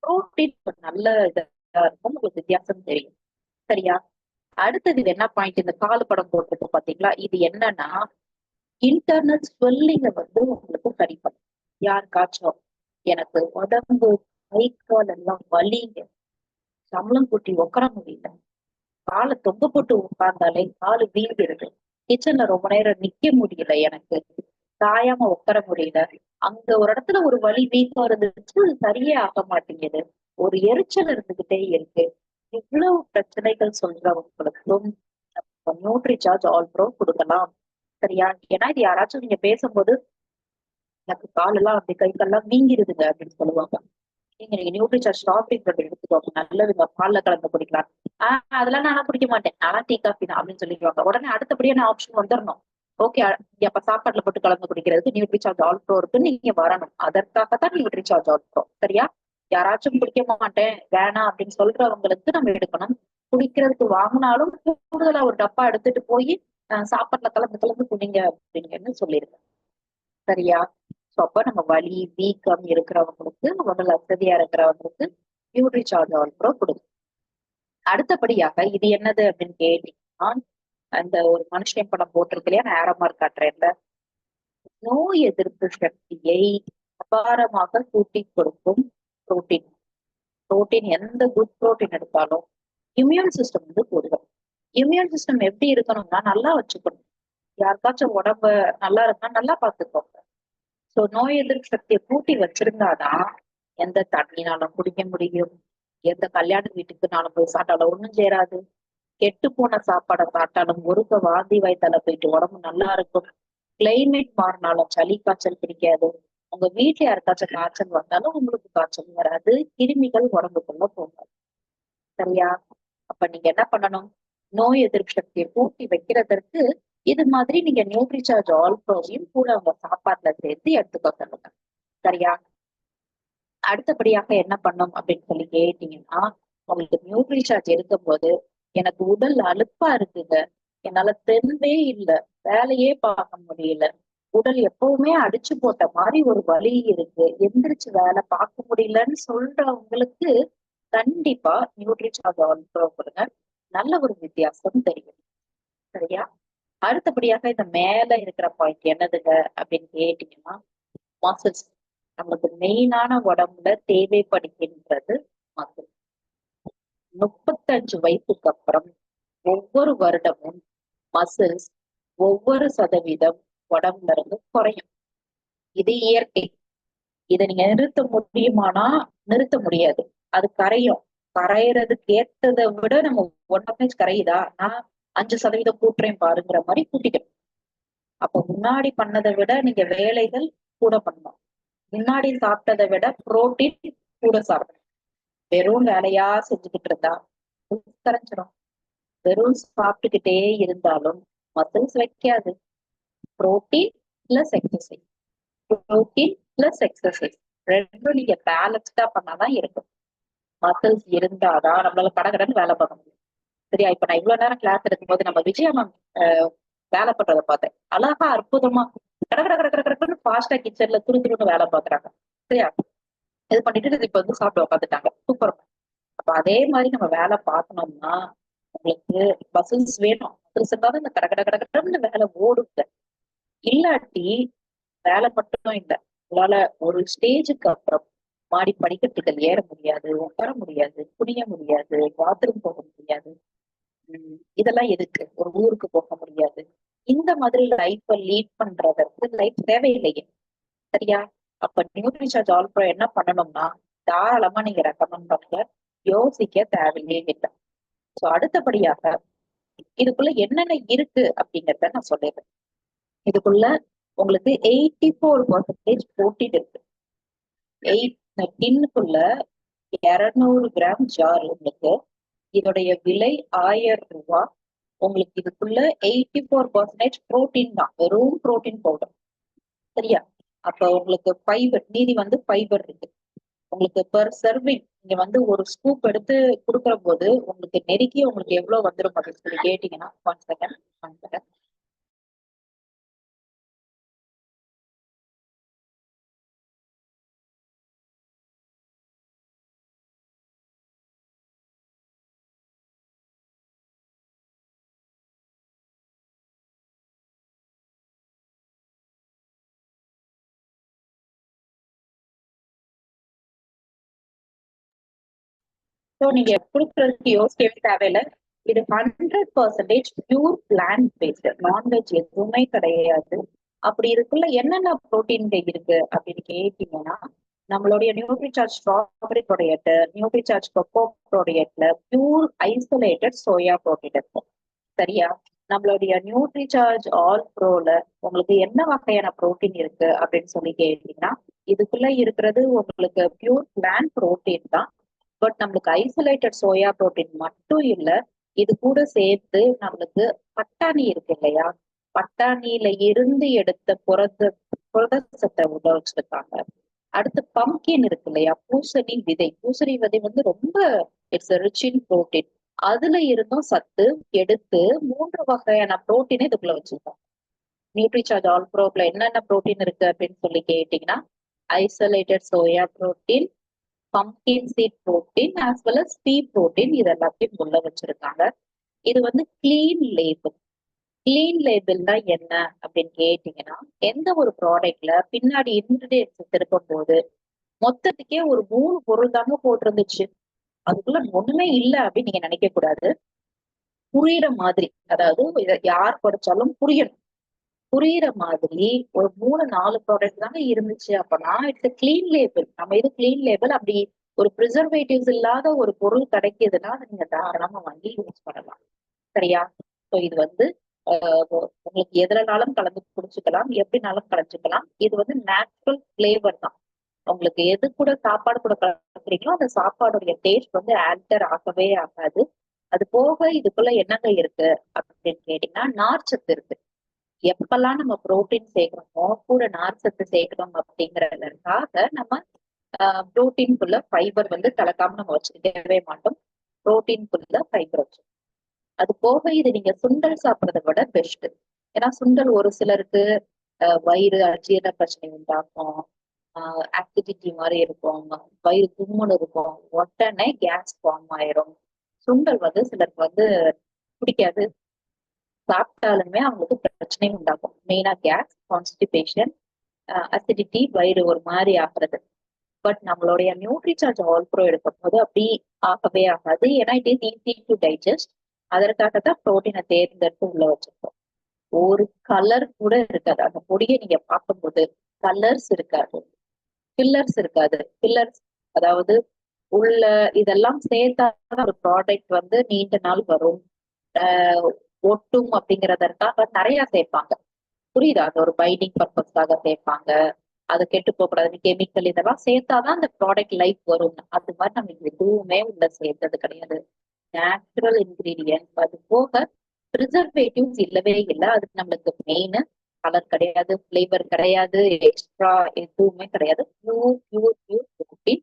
புரோட்டீன் நல்ல இதா இருக்கும். உங்களுக்கு வித்தியாசம் தெரியும். சரியா? அடுத்தது இது என்ன பாயிண்ட், இந்த கால் படம் போட்டுருக்கு பாத்தீங்களா, இது என்னன்னா இன்டர்னல் ஸ்வெல்லிங்க வந்து உங்களுக்கு சரி பண்ணும். யாருக்காச்சும் எனக்கு உடம்பு கை கால் எல்லாம் வலிங்க, சம்பளம் கூட்டி உட்கார முடியல, காலை தொங்க போட்டு உட்கார்ந்தாலே காலு வீங்கிருது, கிச்சன்ல ரொம்ப நேரம் நிக்க முடியல, எனக்கு சாயாம உட்கார முடியல, அங்க ஒரு இடத்துல ஒரு வலி வீக்கம் இருந்துச்சு, சரியே ஆக மாட்டேங்குது, ஒரு எரிச்சல் இருந்துகிட்டே இருக்கு, இவ்வளவு பிரச்சனைகள் சொல்றவங்களுக்கும் நியூட்ரி சார்ஜ் ஆல் ப்ரோ கொடுக்கலாம். சரியா? ஏன்னா இது யாராச்சும் நீங்க பேசும்போது எனக்கு காலெல்லாம் அப்படி கை கால்லாம் வீங்கிருதுங்க அப்படின்னு சொல்லுவாங்க. நீங்க நியூட்ரி சார்ஜ் ஸ்ட்ராபெரி பிரெட் எடுத்துக்கோங்க, நல்லதுங்க, பால்ல கலந்து குடிக்கலாம். அதெல்லாம் நானா குடிக்க மாட்டேன், நானா டீ காஃபி தான் அப்படின்னு சொல்லிடுவாங்க. உடனே அடுத்தபடியான ஆப்ஷன் வந்துடணும். ஓகே, அப்ப சாப்பாட்டுல போட்டு கலந்து குடிக்கிறதுக்கு நியூட்ரி சார்ஜ் ஆல் ப்ரோ இருக்கு, நீங்க வரணும். அதற்காகத்தான் நியூட்ரி சார்ஜ் ஆல் ப்ரோ. சரியா? யாராச்சும் குடிக்க மாட்டேன் வேணாம் அப்படின்னு சொல்றவங்களுக்கு நம்ம எடுக்கணும். குடிக்கிறதுக்கு வாங்கினாலும் கூடுதலா ஒரு டப்பா எடுத்துட்டு போய் சாப்பாட்டுல கலந்து கலந்து குடிங்க அப்படின்னு சொல்லியிருக்கேன். சரியா? சோ அப்ப நம்ம வலி வீக்கம் இருக்கிறவங்களுக்கு, உடல் அசதியா இருக்கிறவங்களுக்கு நியூட்ரி சார்ஜ் ஆல் ப்ரோ கொடுக்கும். அடுத்தபடியாக இது என்னது அப்படின்னு கேட்டீங்கன்னா, அந்த ஒரு மனுஷன் படம் போட்டிருக்கு இல்லையா, நான் ஆரமார் காட்டுறேன்ல, நோய் எதிர்ப்பு சக்தியை அபாரமாக கூட்டி கொடுக்கும் புரோட்டீன். புரோட்டீன் எந்த குட் புரோட்டீன் எடுத்தாலும் இம்யூன் சிஸ்டம் வந்து கூடுதல். இம்யூன் சிஸ்டம் எப்படி இருக்கணும்னா நல்லா வச்சுக்கணும். யாருக்காச்சும் உடம்ப நல்லா இருக்கா நல்லா பாத்துக்கோங்க. சோ நோய் எதிர்ப்பு சக்தியை கூட்டி வச்சிருந்தாதான் எந்த தண்ணினாலும் குடிக்க முடியும், எந்த கல்யாண வீட்டுக்குனாலும் போய் சாப்பிட்டாலும் ஒண்ணும் சேராது, கெட்டு போன சாப்பாடை சாப்பிட்டாலும் ஒருக்க வாந்தி வயத்தால போயிட்டு உடம்பு நல்லா இருக்கும், கிளைமேட் மாறினாலும் சளி காய்ச்சல் பிடிக்காது, உங்க வீட்டுல யாருக்காச்சும் காய்ச்சல் வந்தாலும் உங்களுக்கு காய்ச்சல் வராது, கிருமிகள் உடம்புக்குள்ள போகாது. சரியா? அப்ப நீங்க என்ன பண்ணணும், நோய் எதிர்ப்பு சக்தியை கூட்டி வைக்கிறதற்கு இது மாதிரி நீங்க நியூட்ரி சார்ஜ் ஆல் ப்ரோவையும் கூட உங்க சாப்பாட்டுல சேர்த்து எடுத்துக்க சொல்லுங்க. சரியா? அடுத்தபடியாக என்ன பண்ணும் அப்படின்னு சொல்லி கேட்டீங்கன்னா, உங்களுக்கு நியூட்ரி சார்ஜ் எடுக்கும் போது எனக்கு உடல் அலுப்பா இருக்குங்க, என்னால தெம்பே இல்ல, வேலையே பார்க்க முடியல, உடல் எப்பவுமே அடிச்சு போட்ட மாதிரி ஒரு வலி இருக்கு, எந்திரிச்சு வேலை பார்க்க முடியலன்னு சொல்றவங்களுக்கு கண்டிப்பா நியூட்ரி சார்ஜ் ஆல் ப்ரோ கொடுங்க. நல்ல ஒரு வித்தியாசம் தெரியும். சரியா? அடுத்தபடியாக இந்த மேல இருக்கிற பாயிண்ட் என்னதுங்க அப்படின்னு கேட்டீங்கன்னா, மசில்ஸ். நமக்கு மெயினான உடம்புல தேவைப்படுகின்றது மசில். 35 வயசுக்கு அப்புறம் ஒவ்வொரு வருடமும் மசில்ஸ் ஒவ்வொரு சதவீதம் உடம்புல இருந்து குறையும். இது இயற்கை. இதை நீங்க நிறுத்த முடியுமானா நிறுத்த முடியாது. அது கரையும். கரையறதுக்கு ஏற்றதை விட நம்ம 1% கரையுதா, நான் 5% கூட்டுறேன் பாருங்கிற மாதிரி கூட்டிக்கணும். அப்ப முன்னாடி பண்ணதை விட நீங்க வேலைகள் கூட பண்ணணும். முன்னாடி சாப்பிட்டதை விட புரோட்டீன் கூட சாப்பிடணும். வெறும் வேலையா செஞ்சுக்கிட்டு இருந்தா கரைஞ்சிடும். வெறும் சாப்பிட்டுக்கிட்டே இருந்தாலும் மசில்ஸ் வைக்காது. Protein plus exercise, protein plus exercise ரெண்டும் நீங்க பேலன்ஸ்டா பண்ணாதான் இருக்கும். மசில்ஸ் இருந்தாதான் நம்மளால கடகடன்னு வேலை பார்க்க முடியும். சரியா? இப்ப நான் இவ்வளவு நேரம் கிளாஸ் எடுக்கும்போது நம்ம விஜயா மேம் வேலை பண்றதை பார்த்தேன். அழகா அற்புதமா கடகட கடகட கடன்னு ஃபாஸ்டா கிச்சன்ல துரு துருன்னு வேலை பாக்குறாங்க. சரியா? இது பண்ணிட்டு இப்ப வந்து சாப்பிட்டு உட்காந்துட்டாங்க. சூப்பர். அப்ப அதே மாதிரி நம்ம வேலை பார்க்கணும்னா உங்களுக்கு மசில்ஸ் வேணும். மசில்ஸ் இருந்தாலும் இந்த கடகட கடகடன்னு வேலை ஓடுங்க. இல்லாட்டி வேலை மட்டும் இல்லை, உங்களால ஒரு ஸ்டேஜுக்கு அப்புறம் மாடி படிக்கட்டுகள் ஏற முடியாது, உட்கார முடியாது, குனிய முடியாது, பாத்ரூம் போக முடியாது. இதெல்லாம் எதுக்கு? ஒரு ஊருக்கு போக முடியாது. இந்த மாதிரி லைஃப லீட் பண்றதற்கு லைஃப் தேவையில்லையே. சரியா? அப்ப நியூட்ரி சார்ஜ் ஆல் ப்ரோ என்ன பண்ணணும்னா தாராளமா நீங்க ரெக்கமெண்ட் பண்ணுங்க, யோசிக்க தேவையே இல்லை. சோ அடுத்தபடியாக இதுக்குள்ள என்னென்ன இருக்கு அப்படிங்கறத நான் சொல்லிடுறேன். இதுக்குள்ள உங்களுக்கு 84% புரோட்டீன் இருக்கு. 8 டின்னுக்குள்ள 200 கிராம் ஜார் உங்களுக்கு. இதோடைய விலை 1000 ரூபாய். உங்களுக்கு இதுக்குள்ள 84% புரோட்டீன் தான், வெறும் புரோட்டீன் பவுடர். சரியா? அப்ப உங்களுக்கு ஃபைபர், மீதி வந்து ஃபைபர் இருக்கு. உங்களுக்கு பெர் சர்விங் நீங்க வந்து ஒரு ஸ்கூப் எடுத்து கொடுக்குற போது உங்களுக்கு நெருக்கி உங்களுக்கு எவ்வளவு வந்துடும் அப்படின்னு சொல்லி கேட்டீங்கன்னா, 1 செகண்ட். ஸோ நீங்க கொடுக்கறதுக்கு யோசிக்கவே தேவையில்ல. இது 100% பியூர் பிளான்ட் பேஸ்ட், நான்வெஜ் எதுவுமே கிடையாது. அப்படி இருக்குள்ள என்னென்ன புரோட்டீன் இருக்கு அப்படின்னு கேட்டீங்கன்னா, நம்மளுடைய Nutricharge strawberry product, Nutricharge cocoa ப்ராடக்ட்ல பியூர் ஐசோலேட்டட் சோயா ப்ரோட்டீன் இருக்கும். சரியா? நம்மளுடைய நியூட்ரிசார்ஜ் ஆல் ப்ரோல உங்களுக்கு என்ன வகையான புரோட்டீன் இருக்கு அப்படின்னு சொல்லி கேட்டீங்கன்னா, இதுக்குள்ள இருக்கிறது உங்களுக்கு பியூர் பிளான்ட் புரோட்டீன் தான். பட் நம்மளுக்கு ஐசோலேட்டட் சோயா புரோட்டீன் மட்டும் இல்ல, இது கூட சேர்த்து நம்மளுக்கு பட்டாணி இருக்கு இல்லையா, பட்டாணியில இருந்து எடுத்த புரத உள்ள வச்சிருக்காங்க. அடுத்து பம்கின் இருக்கு இல்லையா, பூசணி விதை. பூசணி விதை வந்து ரொம்ப இட்ஸ் ரிச் இன் புரோட்டீன். அதுல இருந்தும் சத்து எடுத்து 3 வகையான புரோட்டீனை இதுக்குள்ள வச்சிருக்கோம். நியூட்ரிசார்ஜ் ஆல் ப்ரோல என்னென்ன புரோட்டீன் இருக்கு அப்படின்னு சொல்லி கேட்டீங்கன்னா, isolated soya protein, pumpkin seat protein as well as பீ புரோட்டீன், இது எல்லாத்தையும் உள்ள வச்சிருக்காங்க. இது வந்து கிளீன் லேபிள். கிளீன் லேபிள்னா என்ன அப்படின்னு கேட்டீங்கன்னா, எந்த ஒரு ப்ராடக்ட்ல பின்னாடி இன்கிரீடியன்ஸ் இருக்கும் போது மொத்தத்துக்கே ஒரு 3 பொருள் தாங்க போட்டிருந்துச்சு, அதுக்குள்ள ஒண்ணுமே இல்ல அப்படின்னு நீங்க நினைக்க கூடாது. புரியுற மாதிரி, அதாவது இதை யார் படிச்சாலும் புரியணும். புரியுற மாதிரி ஒரு 3-4 ப்ராடக்ட் தாங்க இருந்துச்சு அப்படின்னா இட்ஸ் கிளீன் லேபிள். நம்ம இது கிளீன் லேபிள். அப்படி ஒரு ப்ரிசர்வேட்டிவ்ஸ் இல்லாத ஒரு பொருள் கிடைக்குதுன்னா நீங்க தாராளமா வாங்கி யூஸ் பண்ணலாம். சரியா? ஸோ இது வந்து உங்களுக்கு எதுலனாலும் கலந்து குடிச்சுக்கலாம், எப்படினாலும் கலந்துக்கலாம். இது வந்து நேச்சுரல் பிளேவர் தான். உங்களுக்கு எது கூட சாப்பாடு கூட கலக்குறீங்களோ அந்த சாப்பாடுடைய டேஸ்ட் வந்து ஆல்டர் ஆகவே ஆகாது. அது போக இதுக்குள்ள என்னங்க இருக்கு அப்படின்னு கேட்டீங்கன்னா, நார்ச்சத்து இருக்கு. எப்பெல்லாம் நம்ம புரோட்டீன் சேர்க்கணுமோ கூட நார்ச்சத்து சேர்க்கணும் அப்படிங்கறதுக்காக நம்ம புரோட்டீன்குள்ள ஃபைபர் வந்து கலக்காம நம்ம வச்சுக்கவே மாட்டோம். புரோட்டீன்குள்ள ஃபைபர் வச்சு, அது போக இது நீங்க சுண்டல் சாப்பிட்றத விட பெஸ்ட். ஏன்னா சுண்டல் ஒரு சிலருக்கு வயிறு அஜீரண பிரச்சனை உண்டாக்கும், ஆக்டிவிட்டி மாதிரி இருக்கும், வயிறு தும்முன்னு இருக்கும், உடனே கேஸ் ஃபார்ம் ஆயிரும். சுண்டல் வந்து சிலருக்கு வந்து பிடிக்காது, சாப்பிட்டாலுமே அவங்களுக்கு பிரச்சனை உண்டாகும். மெயினா கேஸ், கான்ஸ்டிபேஷன், அசிடிட்டி, வயிறு ஒரு மாதிரி ஆகுறது. பட் நம்மளுடைய நியூட்ரிசார்ஜ் ஆல் ப்ரோ எடுக்கும் போது அப்படி ஆகவே ஆகாது. ஏன்னா it is easy to digest. அதற்காகத்தான் ப்ரோட்டீனை தேர்ந்தெடுத்து உள்ள வச்சிருக்கோம். ஒரு கலர் கூட இருக்காது அந்த பொடியை நீங்க பார்க்கும்போது. கலர்ஸ் இருக்காது, பில்லர்ஸ் இருக்காது. பில்லர்ஸ் அதாவது உள்ள இதெல்லாம் சேர்த்தாதான் ஒரு ப்ராடக்ட் வந்து நீண்ட நாள் வரும், ஒட்டும் அப்படிங்கறதற்காக நிறைய சேர்ப்பாங்க. புரியுதா? அது ஒரு பைண்டிங் பர்பஸ்க்காக சேர்ப்பாங்க. அது கெட்டு போகக்கூடாது, கெமிக்கல் இதெல்லாம் சேர்த்தாதான் அந்த ப்ராடக்ட் லைஃப் வரும். அது மாதிரி நம்ம எதுவுமே உள்ள சேர்த்தது கிடையாது. Natural ingredient. அது போக ப்ரிசர்வேட்டிவ்ஸ் இல்லவே இல்லை. அதுக்கு நம்மளுக்கு மெயின் கலர் கிடையாது, ஃபிளேவர் கிடையாது, எக்ஸ்ட்ரா எதுவுமே கிடையாது. Pure pure pure protein.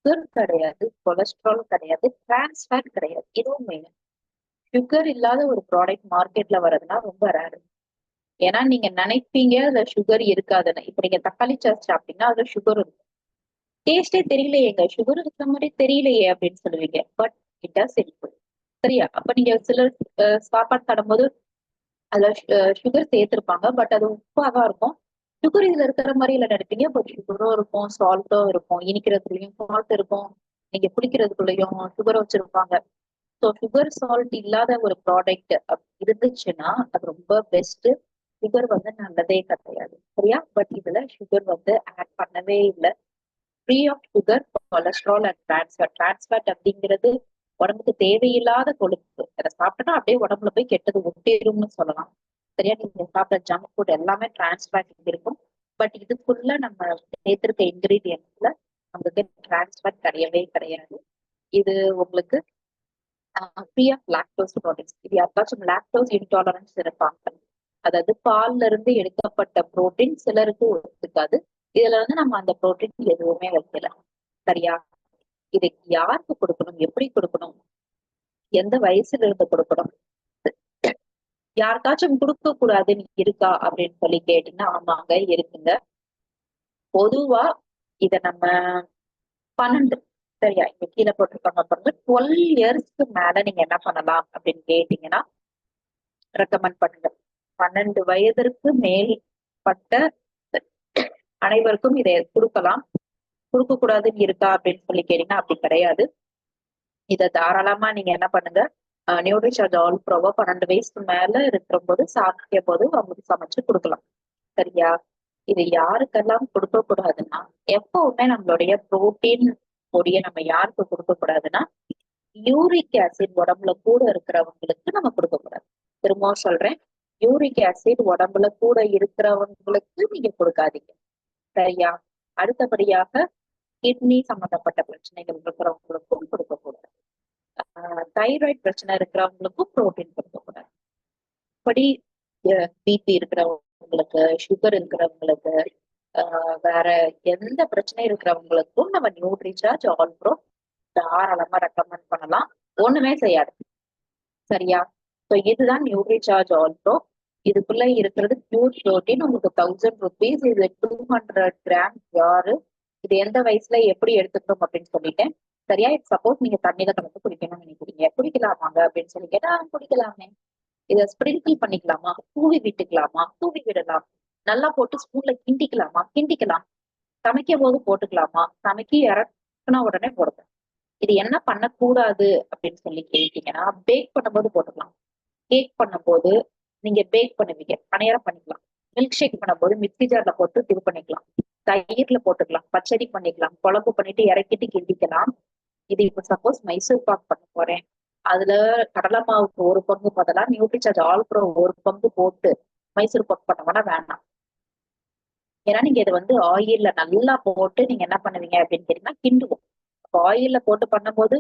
Sugar கிடையாது, கொலஸ்ட்ரால் கிடையாது, டிரான்ஸ்ஃபேட் கிடையாது. இதுவும் மெயின். சுகர் இல்லாத ஒரு ப்ராடக்ட் மார்க்கெட்ல வர்றதுன்னா ரொம்ப ரேரு. ஏன்னா நீங்க நினைப்பீங்க அதுல சுகர் இருக்காதுன்னு. இப்ப நீங்க தக்காளி சாஸ் சாப்பிட்டீங்கன்னா அதுல சுகர் இருக்கும். டேஸ்டே தெரியலையே, எங்க சுகர் இருக்கிற மாதிரி தெரியலையே அப்படின்னு சொல்லுவீங்க. பட் இட் டஸ் இருக்கும். சரியா? அப்ப நீங்க சிலர் சாப்பாடு சாப்பிடும்போது அதுல சுகர் சேர்த்திருப்பாங்க, பட் அது உப்பாதான் இருக்கும். சுகர் இதுல இருக்கிற மாதிரி இல்ல நினைப்பீங்க, பட் சுகரும் இருக்கும், சால்ட்டும் இருக்கும். இனிக்கிறதுலயும் சால்ட் இருக்கும், நீங்க குடிக்கிறதுக்குள்ளயும் சுகர் வச்சிருப்பாங்க. ஸோ சுகர் சால்ட் இல்லாத ஒரு ப்ராடக்ட் இருந்துச்சுன்னா அது ரொம்ப பெஸ்ட். சுகர் வந்து நல்லதே கிடையாது. சரியா? பட் இதுல சுகர் வந்து ஆட் பண்ணவே இல்லை. Free of sugar, cholesterol and trans fat. Trans fat அப்படிங்கிறது உடம்புக்கு தேவையில்லாத கொழுப்பு. அதை சாப்பிட்டோம்னா அப்படியே உடம்புல போய் கெட்டது ஒட்டிடும்னு சொல்லலாம். சரியா? நீங்க சாப்பிட்ற ஜங்க் ஃபுட் எல்லாமே டிரான்ஸ்ஃபேட் இருக்கும். பட் இதுக்குள்ள நம்ம சேர்த்திருக்க இன்கிரீடியன்ட்ஸ்ல நமக்கு டிரான்ஸ்ஃபேட் கிடையவே கிடையாது. இது உங்களுக்கு ஃப்ரீ ஆஃப் லாக்டோஸ் ப்ரோட்டீன்ஸ். இது யாருக்காச்சும் லாக்டோஸ் இன்டாலரன்ஸ் இருப்பாங்க, அதாவது பால்ல இருந்து எடுக்கப்பட்ட புரோட்டீன் சிலருக்கு ஒத்துக்காது. இதுல வந்து நம்ம அந்த புரோட்டீன் எதுவுமே வைக்கல. சரியா? இதை யாருக்கு கொடுக்கணும், எப்படி கொடுக்கணும், எந்த வயசுல இருந்து கொடுக்கணும், யாருக்காச்சும் கொடுக்க கூடாதுன்னு இருக்கா அப்படின்னு சொல்லி கேட்டீங்கன்னா ஆமாங்க, இருக்குங்க. பொதுவா இத நம்ம 12, சரியா, இங்க கீழே போட்டிருக்காங்க பாருங்க, 12 இயர்ஸ்க்கு மேல நீங்க என்ன பண்ணலாம் அப்படின்னு கேட்டீங்கன்னா ரெக்கமெண்ட் பண்ணுங்க. 12 வயதிற்கு மேற்பட்ட அனைவருக்கும் இதை கொடுக்கலாம். கொடுக்க கூடாதுன்னு இருக்கா அப்படின்னு சொல்லி கேட்டீங்கன்னா அப்படி கிடையாது. இதை தாராளமா நீங்க என்ன பண்ணுங்க, நியூட்ரிஷார்ஜ் ஆல் ப்ரோவா 12 வயசுக்கு மேல இருக்கிற போது சாப்பிட்ட போது அவங்களுக்கு சமைச்சு கொடுக்கலாம். சரியா? இது யாருக்கெல்லாம் கொடுக்க கூடாதுன்னா, எப்பவுமே நம்மளுடைய புரோட்டீன் பொடியை நம்ம யாருக்கு கொடுக்க கூடாதுன்னா, யூரிக் ஆசிட் உடம்புல கூட இருக்கிறவங்களுக்கு நம்ம கொடுக்க கூடாது. திரும்பவும் சொல்றேன், யூரிக் ஆசிட் உடம்புல கூட இருக்கிறவங்களுக்கு நீங்க கொடுக்காதீங்க. சரியா? அடுத்தபடியாக கிட்னி சம்பந்தப்பட்ட பிரச்சனைகள் இருக்கிறவங்களுக்கும் கொடுக்கக்கூடாது. தைராய்டு பிரச்சனை இருக்கிறவங்களுக்கும் புரோட்டீன் கொடுக்கக்கூடாது. படி பிபி இருக்கிறவங்களுக்கு, சுகர் இருக்கிறவங்களுக்கு, வேற எந்த பிரச்சனை இருக்கிறவங்களுக்கும் நம்ம நியூட்ரிசார்ஜ் ஆல் ப்ரோ தாராளமா ரெக்கமெண்ட் பண்ணலாம். ஒண்ணுமே செய்யாது. சரியா? ஸோ இதுதான் நியூட்ரிசார்ஜ் ஆல் ப்ரோ. இதுக்குள்ள இருக்கிறது பியூர் புரோட்டீன். உங்களுக்கு 1000 rupees. இது 200 grams யாரு, இது எந்த வயசுல எப்படி எடுத்துக்கணும் அப்படின்னு சொல்லிட்டேன். சரியா? சப்போஸ் நீங்க தண்ணியில கலந்து குடிக்கணும்னு நினைக்கிறீங்க, குடிக்கலாமாங்க அப்படின்னு சொல்லி கேட்டா குடிக்கலாமே. இதை ஸ்ப்ரிங்கிள் பண்ணிக்கலாமா, தூவி விட்டுக்கலாமா, தூவி விடலாம். நல்லா போட்டு ஸ்பூன்ல கிண்டிக்கலாமா, கிண்டிக்கலாம். சமைக்கும் போது போட்டுக்கலாமா, சமைக்கி இறக்குனா உடனே போடுங்க. இது என்ன பண்ணக்கூடாது அப்படின்னு சொல்லி கேட்டீங்கன்னா, பேக் பண்ணும்போது போட்டுக்கலாம். கேக் பண்ணும்போது நீங்க பேக் பண்ணுவீங்க, பணியாரம் பண்ணிக்கலாம். மில்க் ஷேக் பண்ணும்போது மிக்ஸி ஜார்ல போட்டு இது பண்ணிக்கலாம். தயிர்ல போட்டுக்கலாம், பச்சடி பண்ணிக்கலாம், குழம்பு பண்ணிட்டு இறக்கிட்டு கிண்டிக்கலாம். இது இப்ப சப்போஸ் மைசூர் பாக் பண்ண போறேன், அதுல கடலை மாவுக்கு 1 பங்கு பதிலா நியூட்ரிசார்ஜ் ஆல் ப்ரோ 1 பங்கு போட்டு மைசூர் பாக் பண்ணோம்னா வேண்டாம். ஏன்னா நீங்க இதை வந்து ஆயில்ல நல்லா போட்டு நீங்க என்ன பண்ணுவீங்க அப்படின்னு கேட்டீங்கன்னா கிண்டுவோம். ஆயில்ல போட்டு பண்ணும்போது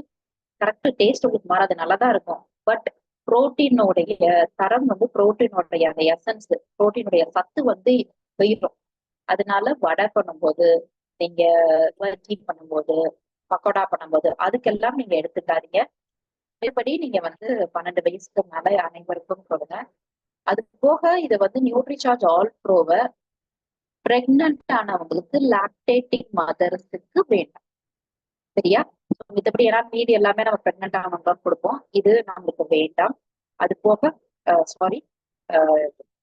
கரெக்ட் டேஸ்ட் உங்களுக்கு மாறாது, நல்லாதான் இருக்கும். பட் புரோட்டீனோடைய தரம் வந்து புரோட்டீனோடைய அந்த எசன்ஸ், புரோட்டீனுடைய சத்து வந்து போயிடும். அதனால வடை பண்ணும்போது, நீங்க பஜ்ஜி பண்ணும்போது, பக்கோடா பண்ணும்போது அதுக்கெல்லாம் நீங்க எடுத்துக்காதீங்க. அதேபடி நீங்க வந்து 12 வயசுக்கு மேல அனைவருக்கும் கொடுங்க. அது போக இதை வந்து நியூட்ரிசார்ஜ் ஆல் ப்ரோவை பிரெக்னன்ட் ஆனவங்களுக்கு, லாக்டேட்டிங் மதர்ஸுக்கு வேண்டாம். சரியா? மித்தபடி ஏன்னா மீதி எல்லாமே நம்ம பிரெக்னன்ட் ஆனவங்க கொடுப்போம், இது நம்மளுக்கு வேண்டாம். அது போக சாரி,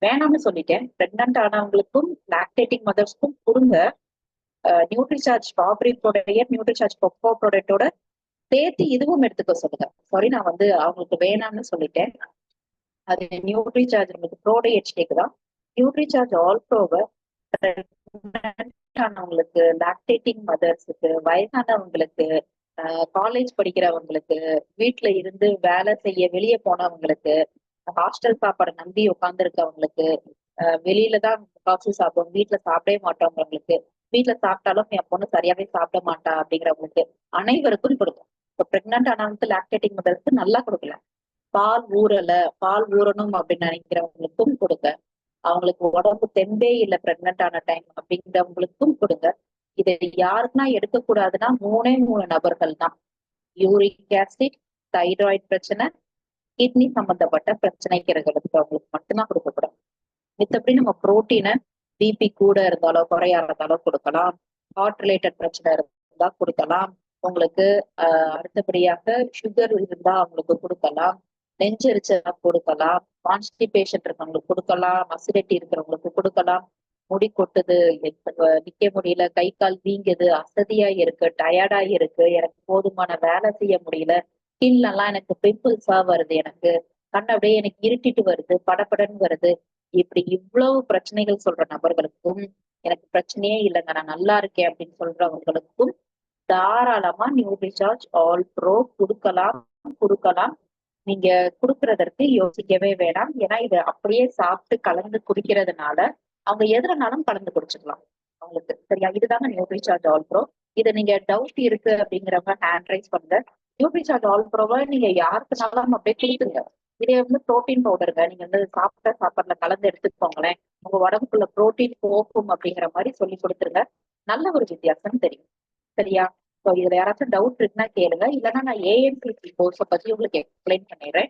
வேணாம்னு சொல்லிட்டேன். பிரெக்னன்ட் ஆனவங்களுக்கும் லாக்டேட்டிங் மதர்ஸ்க்கும் கொடுங்க. Nutricharge strawberry product, Nutricharge kho kho ப்ராடக்டோட சேர்த்து இதுவும் எடுத்துக்க சொல்லுங்க. சாரி, நான் வந்து அவங்களுக்கு வேணாம்னு சொல்லிட்டேன். அது நியூட்ரிசார்ஜ் உங்களுக்கு ப்ரோடைட் ஷேக் தான். நியூட்ரிசார்ஜ் ஆல் ப்ரோவை ஆனவங்களுக்கு, லாக்டேட்டிங் மதர்ஸுக்கு, வயசானவங்களுக்கு, காலேஜ் படிக்கிறவங்களுக்கு, வீட்டுல இருந்து வேலை செய்ய வெளியே போனவங்களுக்கு, ஹாஸ்டல் சாப்பாடு நம்பி உட்கார்ந்துருக்கவங்களுக்கு, வெளியில தான் காசு சாப்பிடுவோம், வீட்டுல சாப்பிடவே மாட்டவங்களுக்கு, வீட்டுல சாப்பிட்டாலும் என் பொண்ணு சரியாவே சாப்பிட மாட்டா அப்படிங்கிறவங்களுக்கு அனைவருக்கும் கொடுக்கும். இப்போ பிரெக்னன்ட் ஆனவங்களுக்கு, லாக்டேட்டிங் மதர்ஸ்க்கு நல்லா கொடுக்கலாம். பால் ஊறல, பால் ஊறணும் அப்படின்னு நினைக்கிறவங்களுக்கும் கொடுங்க. அவங்களுக்கு உடம்பு தெம்பே இல்லை பிரெக்னன்ட் ஆன டைம் அப்படிங்கிறவங்களுக்கும் கொடுங்க. இதை யாருக்குன்னா எடுக்கக்கூடாதுன்னா 3 நபர்கள் தான். யூரிக் ஆசிட், தைராய்டு பிரச்சனை, கிட்னி சம்பந்தப்பட்ட பிரச்சனைகளுக்கு அவங்களுக்கு மட்டும்தான் கொடுக்கக்கூடாது. மித்தபடி நம்ம புரோட்டீனை பிபி கூட இருந்தாலோ குறையா இருந்தாலோ கொடுக்கலாம். ஹார்ட் ரிலேட்டட் பிரச்சனை இருந்தா கொடுக்கலாம். உங்களுக்கு அடுத்தபடியாக சுகர் இருந்தா அவங்களுக்கு கொடுக்கலாம். நெஞ்செரிச்சல் கொடுக்கலாம். கான்ஸ்டிபேஷன் இருக்கவங்களுக்கு கொடுக்கலாம். அசிடிட்டி இருக்கிறவங்களுக்கு கொடுக்கலாம். முடி கொட்டுது, நிக்க முடியல, கை கால் வீங்குது, அசதியா இருக்கு, டயர்டா இருக்கு, எனக்கு போதுமான வேலை செய்ய முடியல, ஸ்கின்ல எல்லாம் எனக்கு பிம்பிள்ஸா வருது, எனக்கு கண் அப்படியே எனக்கு இருட்டிட்டு வருது, படபடன்னு வருது, இப்படி இவ்வளவு பிரச்சனைகள் சொல்ற நபர்களுக்கும், எனக்கு பிரச்சனையே இல்லைங்க நான் நல்லா இருக்கேன் அப்படின்னு சொல்றவங்களுக்கும் தாராளமா நியூட்ரிசார்ஜ் ஆல் ப்ரோ கொடுக்கலாம். நீங்க குடுக்கறதற்கு யோசிக்கவே வேண்டாம். ஏன்னா இத அப்படியே சாப்பிட்டு கலந்து குடிக்கிறதுனால அவங்க எதுலனாலும் கலந்து குடிச்சுக்கலாம் அவங்களுக்கு. சரியா? இதுதாங்க நியூட்ரிசார்ஜ் ஆல் ப்ரோ. இத நீங்க டவுட் இருக்கு அப்படிங்கிறவங்க ஹேண்ட் ரைஸ் பண்ணுங்க. நியூட்ரிசார்ஜ் ஆல் ப்ரோவை நீங்க யாருக்குனாலும் அப்படியே கொடுத்துங்க. இதே வந்து புரோட்டீன் பவுடருங்க. நீங்க வந்து சாப்பிட்ட சாப்பாடுல கலந்து எடுத்துக்கோங்களேன். உங்க உடம்புக்குள்ள புரோட்டீன் போக்கும் அப்படிங்கிற மாதிரி சொல்லி கொடுத்துருங்க. நல்ல ஒரு வித்தியாசம் தெரியும். சரியா? சோ இதுல யாராச்சும் டவுட் இருக்குன்னா கேளுங்க. இல்லைன்னா நான் ஏஎன்சிசி கோர்ஸை பத்தி உங்களுக்கு எக்ஸ்பிளைன் பண்ணிடுறேன்.